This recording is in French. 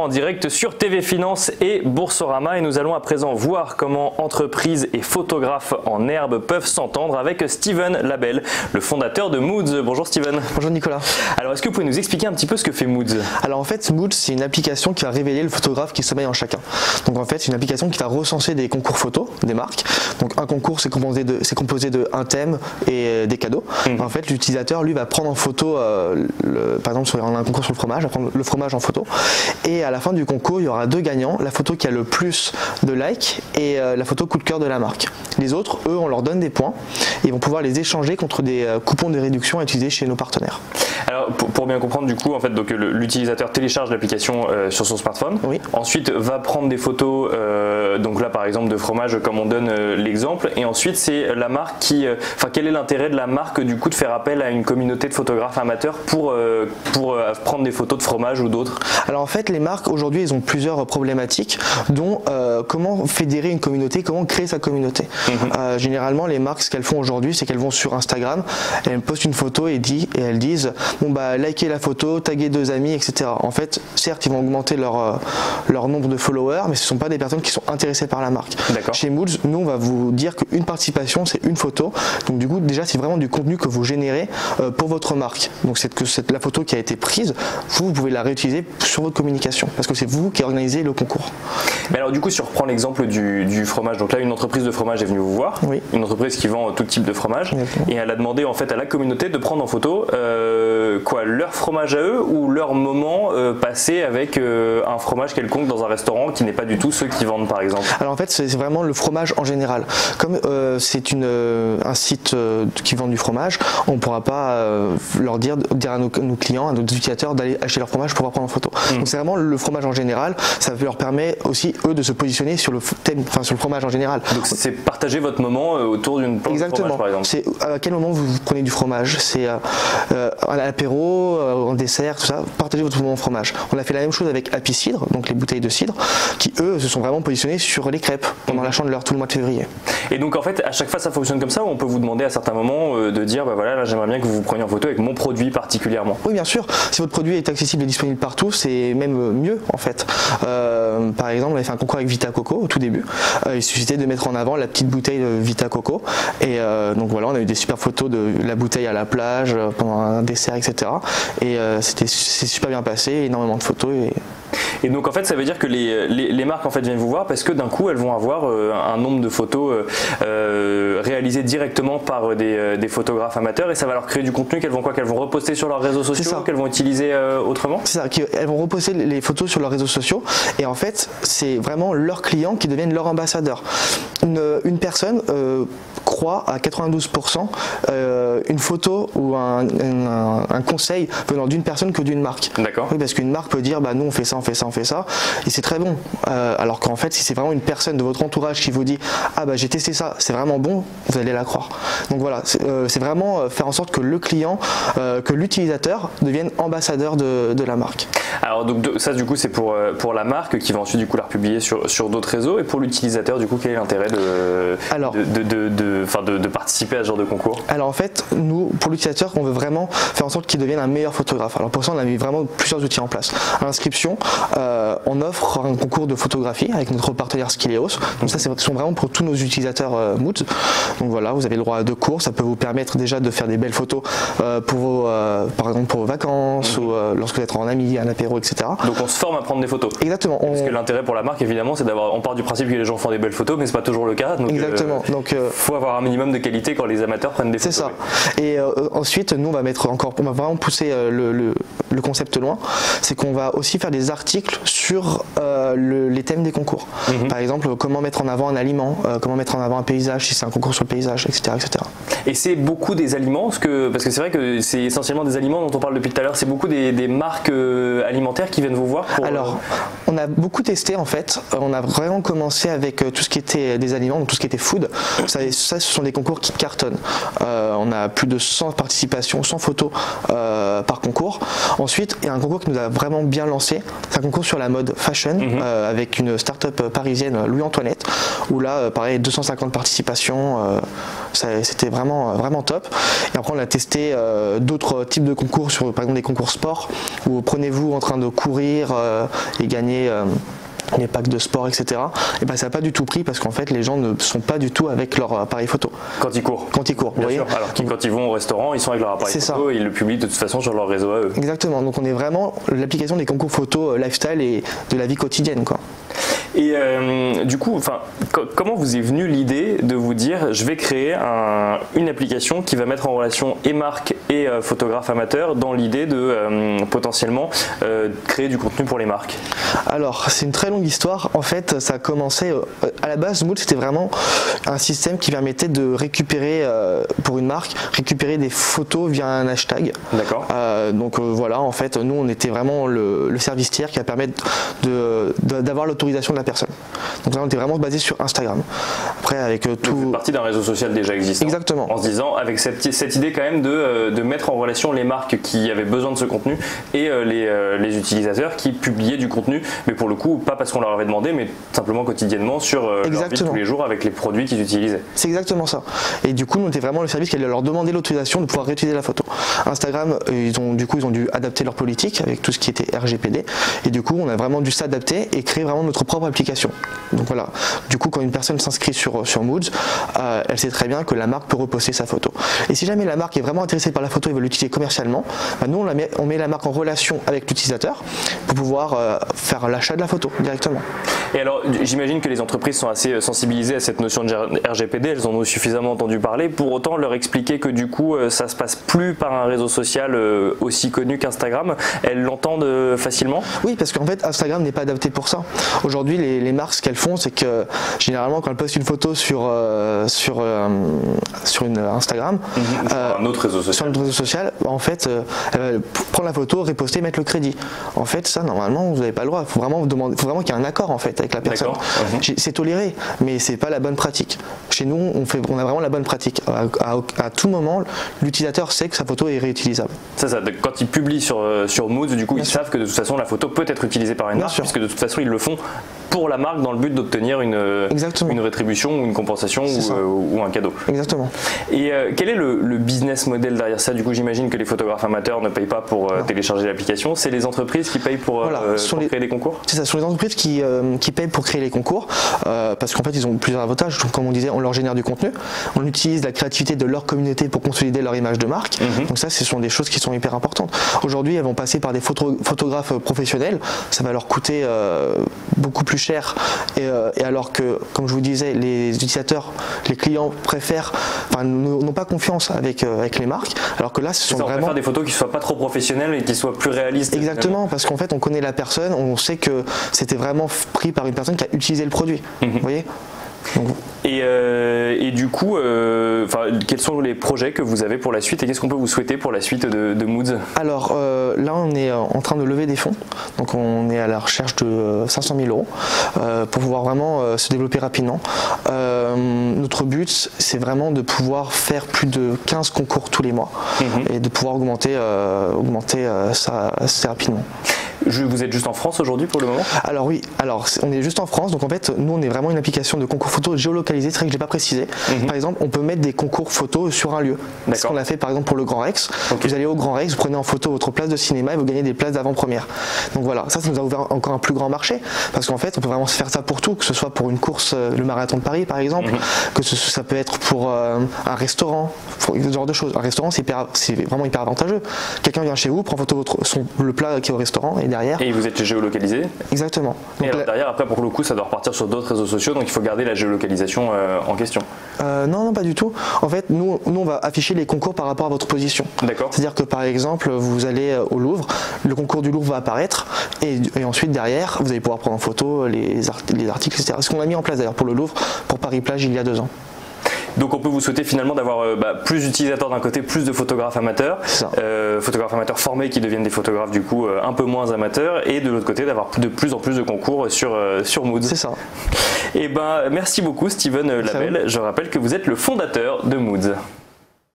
en direct sur TV Finance et Boursorama et nous allons à présent voir comment entreprises et photographes en herbe peuvent s'entendre avec Steven Labelle, le fondateur de Moods. Bonjour Steven. Bonjour Nicolas. Alors est-ce que vous pouvez nous expliquer un petit peu ce que fait Moods? Alors en fait Moods c'est une application qui va révéler le photographe qui sommeille en chacun. Donc en fait c'est une application qui va recenser des concours photos, des marques. Donc un concours c'est composé de un thème et des cadeaux. En fait l'utilisateur lui va prendre en photo, par exemple on a un concours sur le fromage, va prendre le fromage en photo. Et à la fin du concours, il y aura deux gagnants, la photo qui a le plus de likes et la photo coup de cœur de la marque. Les autres, eux, on leur donne des points et ils vont pouvoir les échanger contre des coupons de réduction à utiliser chez nos partenaires. Alors pour bien comprendre du coup, en fait, donc l'utilisateur télécharge l'application sur son smartphone. Oui. Ensuite va prendre des photos, donc là par exemple de fromage comme on donne l'exemple, et ensuite c'est la marque qui, quel est l'intérêt de la marque du coup de faire appel à une communauté de photographes amateurs pour prendre des photos de fromage ou d'autres? Alors en fait les marques aujourd'hui ils ont plusieurs problématiques dont comment fédérer une communauté, comment créer sa communauté. Généralement les marques ce qu'elles font aujourd'hui c'est qu'elles vont sur Instagram, elles postent une photo et elles disent bon bah likez la photo, taguez deux amis etc. En fait certes ils vont augmenter leur nombre de followers mais ce ne sont pas des personnes qui sont intéressées par la marque. Chez Moods nous on va vous dire qu'une participation c'est une photo, donc du coup déjà c'est vraiment du contenu que vous générez pour votre marque. Donc c'est la photo qui a été prise, vous pouvez la réutiliser sur votre communication parce que c'est vous qui organisez le concours. Mais alors du coup si on reprend l'exemple du fromage, donc là une entreprise de fromage est venue vous voir, oui. Une entreprise qui vend tout type de fromage. Exactement. Et elle a demandé en fait à la communauté de prendre en photo leur fromage à eux ou leur moment passé avec un fromage quelconque dans un restaurant qui n'est pas du tout ceux qui vendent par exemple. Alors en fait c'est vraiment le fromage en général. Comme c'est un site qui vend du fromage, on ne pourra pas leur dire à nos clients, à nos utilisateurs d'aller acheter leur fromage pour pouvoir prendre en photo. Donc c'est vraiment le fromage en général, ça leur permet aussi eux de se positionner sur le thème, sur le fromage en général. Donc c'est partager votre moment autour d'une planche de fromage par exemple. C'est à quel moment vous prenez du fromage, c'est à l'apéro, en dessert, tout ça, partagez votre moment fromage. On a fait la même chose avec Happy Cidre, donc les bouteilles de cidre, qui eux se sont vraiment positionnés sur les crêpes pendant la Chandeleur tout le mois de février. Et donc en fait à chaque fois ça fonctionne comme ça ou on peut vous demander à certains moments de dire bah voilà là j'aimerais bien que vous vous preniez en photo avec mon produit particulièrement? Oui bien sûr, si votre produit est accessible et disponible partout c'est même mieux en fait. Par exemple on avait fait un concours avec Vita Coco au tout début, il suffisait de mettre en avant la petite bouteille de Vita Coco et donc voilà on a eu des super photos de la bouteille à la plage pendant un dessert etc. Et c'est super bien passé, énormément de photos. Et donc en fait ça veut dire que les marques en fait viennent vous voir parce que d'un coup elles vont avoir un nombre de photos réalisées directement par des photographes amateurs et ça va leur créer du contenu qu'elles vont reposter sur leurs réseaux sociaux, qu'elles vont utiliser autrement? C'est ça, elles vont reposter les photos sur leurs réseaux sociaux et en fait c'est vraiment leurs clients qui deviennent leurs ambassadeurs. Une personne croit à 92% une photo ou un conseil venant d'une personne que d'une marque. D'accord. Oui, parce qu'une marque peut dire bah nous on fait ça, on fait ça, on fait ça et c'est très bon. Alors qu'en fait si c'est vraiment une personne de votre entourage qui vous dit ah bah j'ai testé ça, c'est vraiment bon, vous allez la croire. Donc voilà, c'est vraiment faire en sorte que le client, que l'utilisateur devienne ambassadeur de la marque. Alors donc ça du coup c'est pour la marque qui va ensuite du coup la republier sur d'autres réseaux et pour l'utilisateur du coup quel est l'intérêt de participer à ce genre de concours? Alors en fait nous pour l'utilisateur on veut vraiment faire en sorte qu'il devienne un meilleur photographe. Alors pour ça on a mis vraiment plusieurs outils en place. À l'inscription on offre un concours de photographie avec notre partenaire Skileos. Donc ça ce sont vraiment pour tous nos utilisateurs Moods. Donc voilà vous avez le droit à 2 cours, ça peut vous permettre déjà de faire des belles photos par exemple pour vos vacances ou lorsque vous êtes en ami, un apéro etc. Donc on se forme à prendre des photos. Exactement. Parce que l'intérêt pour la marque évidemment c'est on part du principe que les gens font des belles photos mais c'est pas toujours le cas. Donc, exactement. Donc faut avoir un minimum de qualité quand les amateurs prennent des photos. C'est ça. Oui. Et ensuite nous on va vraiment pousser le concept loin, c'est qu'on va aussi faire des articles sur les thèmes des concours. Par exemple comment mettre en avant un aliment, comment mettre en avant un paysage si c'est un concours sur le paysage, etc. etc. Et c'est beaucoup des aliments parce que c'est vrai que c'est essentiellement des aliments dont on parle depuis tout à l'heure, c'est beaucoup des marques alimentaires qui viennent vous voir pour... Alors on a beaucoup testé en fait, on a vraiment commencé avec tout ce qui était des aliments, donc tout ce qui était food, ça ce sont des concours qui cartonnent. On a plus de 100 participations, 100 photos par concours. Ensuite il y a un concours qui nous a vraiment bien lancé, c'est un concours sur la mode fashion avec une start-up parisienne Louis Antoinette où là, pareil, 250 participations, c'était vraiment top. Et après, on a testé d'autres types de concours, par exemple des concours sport, où prenez-vous en train de courir et gagner les packs de sport, etc. Et ben ça n'a pas du tout pris parce qu'en fait les gens ne sont pas du tout avec leur appareil photo. Quand ils courent. Quand ils courent, bien sûr. Alors que quand ils vont au restaurant, ils sont avec leur appareil photo et ils le publient de toute façon sur leur réseau à eux. Exactement. Donc on est vraiment l'application des concours photo lifestyle et de la vie quotidienne, quoi. Et du coup, comment vous est venue l'idée de vous dire je vais créer une application qui va mettre en relation et marques et photographes amateurs dans l'idée de potentiellement créer du contenu pour les marques? Alors c'est une très longue histoire. En fait ça a commencé à la base. Mood c'était vraiment un système qui permettait de récupérer pour une marque, récupérer des photos via un hashtag. D'accord. Donc voilà, en fait nous on était vraiment le service tiers qui va permettre d'avoir l'autorisation de la personne. Donc là on était vraiment basé sur Instagram. Après avec tout. Vous faites partie d'un réseau social déjà existant. Exactement. En se disant avec cette idée quand même de mettre en relation les marques qui avaient besoin de ce contenu et les utilisateurs qui publiaient du contenu, mais pour le coup pas parce qu'on leur avait demandé, mais simplement quotidiennement sur leur vie de tous les jours avec les produits qu'ils utilisaient. C'est exactement ça. Et du coup nous on était vraiment le service qui allait leur demander l'autorisation de pouvoir réutiliser la photo. Instagram ils ont dû adapter leur politique avec tout ce qui était RGPD et du coup on a vraiment dû s'adapter et créer vraiment notre propre application. Donc voilà, du coup quand une personne s'inscrit sur Moods, elle sait très bien que la marque peut reposter sa photo. Et si jamais la marque est vraiment intéressée par la photo et veut l'utiliser commercialement, nous on met la marque en relation avec l'utilisateur pour pouvoir faire l'achat de la photo directement. Et alors j'imagine que les entreprises sont assez sensibilisées à cette notion de RGPD, elles en ont suffisamment entendu parler, pour autant leur expliquer que du coup ça se passe plus par un réseau social aussi connu qu'Instagram, elles l'entendent facilement? Oui, parce qu'en fait Instagram n'est pas adapté pour ça. Aujourd'hui les marques ce qu'elles font c'est que généralement quand elles postent une photo sur une Instagram, un autre réseau social. Sur un autre réseau social, en fait prendre la photo, reposter, mettre le crédit. En fait ça normalement vous n'avez pas le droit, il faut vraiment qu'il y ait un accord en fait avec la personne. C'est toléré mais c'est pas la bonne pratique. Chez nous on a vraiment la bonne pratique. À tout moment l'utilisateur sait que sa photo est réutilisable. Ça, quand ils publient sur Moods, du coup ils savent que de toute façon la photo peut être utilisée par une marque, puisque de toute façon ils le font pour la marque dans le but d'obtenir une rétribution ou une compensation ou un cadeau. Exactement. Et quel est le business model derrière ça? Du coup j'imagine que les photographes amateurs ne payent pas pour télécharger l'application, c'est les entreprises qui payent pour créer des concours? C'est ça, ce sont les entreprises qui payent pour créer les concours parce qu'en fait ils ont plusieurs avantages. Comme on disait, on leur génère du contenu, on utilise la créativité de leur communauté pour consolider leur image de marque. Donc ça ce sont des choses qui sont hyper importantes. Aujourd'hui elles vont passer par des photographes professionnels, ça va leur coûter beaucoup plus cher et alors que comme je vous disais les utilisateurs, les clients n'ont pas confiance avec les marques, alors que là ce sont vraiment... On préfère des photos qui soient pas trop professionnelles et qui soient plus réalistes. Exactement, parce qu'en fait on connaît la personne, on sait que c'était vraiment pris par une personne qui a utilisé le produit. Vous voyez? Donc, et du coup, quels sont les projets que vous avez pour la suite et qu'est-ce qu'on peut vous souhaiter pour la suite de Moods? Alors là on est en train de lever des fonds, donc on est à la recherche de 500 000 euros pour pouvoir vraiment se développer rapidement. Notre but c'est vraiment de pouvoir faire plus de 15 concours tous les mois et de pouvoir augmenter ça assez rapidement. Vous êtes juste en France aujourd'hui pour le moment? Alors oui, on est juste en France, donc en fait nous on est vraiment une application de concours photo géolocalisé, c'est vrai que je l'ai pas précisé. Par exemple on peut mettre des concours photos sur un lieu. C'est ce qu'on a fait par exemple pour le Grand Rex. Vous allez au Grand Rex, vous prenez en photo votre place de cinéma et vous gagnez des places d'avant-première. Donc voilà, ça nous a ouvert encore un plus grand marché parce qu'en fait on peut vraiment se faire ça pour tout, que ce soit pour une course, le marathon de Paris par exemple, que ça peut être pour un restaurant, pour ce genre de choses. Un restaurant c'est vraiment hyper avantageux. Quelqu'un vient chez vous, prend photo le plat qui est au restaurant et derrière. Et vous êtes géolocalisé? Exactement. Donc et alors derrière, après pour le coup, ça doit repartir sur d'autres réseaux sociaux, donc il faut garder la géolocalisation en question. Non, pas du tout. En fait, nous on va afficher les concours par rapport à votre position. D'accord. C'est-à-dire que par exemple, vous allez au Louvre, le concours du Louvre va apparaître, et ensuite derrière, vous allez pouvoir prendre en photo les articles, etc. Ce qu'on a mis en place d'ailleurs pour le Louvre, pour Paris-Plage il y a 2 ans. Donc on peut vous souhaiter finalement d'avoir plus d'utilisateurs d'un côté, plus de photographes amateurs, photographes amateurs formés qui deviennent des photographes du coup un peu moins amateurs, et de l'autre côté d'avoir de plus en plus de concours sur Moods. C'est ça. Et merci beaucoup Steven Labelle, je rappelle que vous êtes le fondateur de Moods.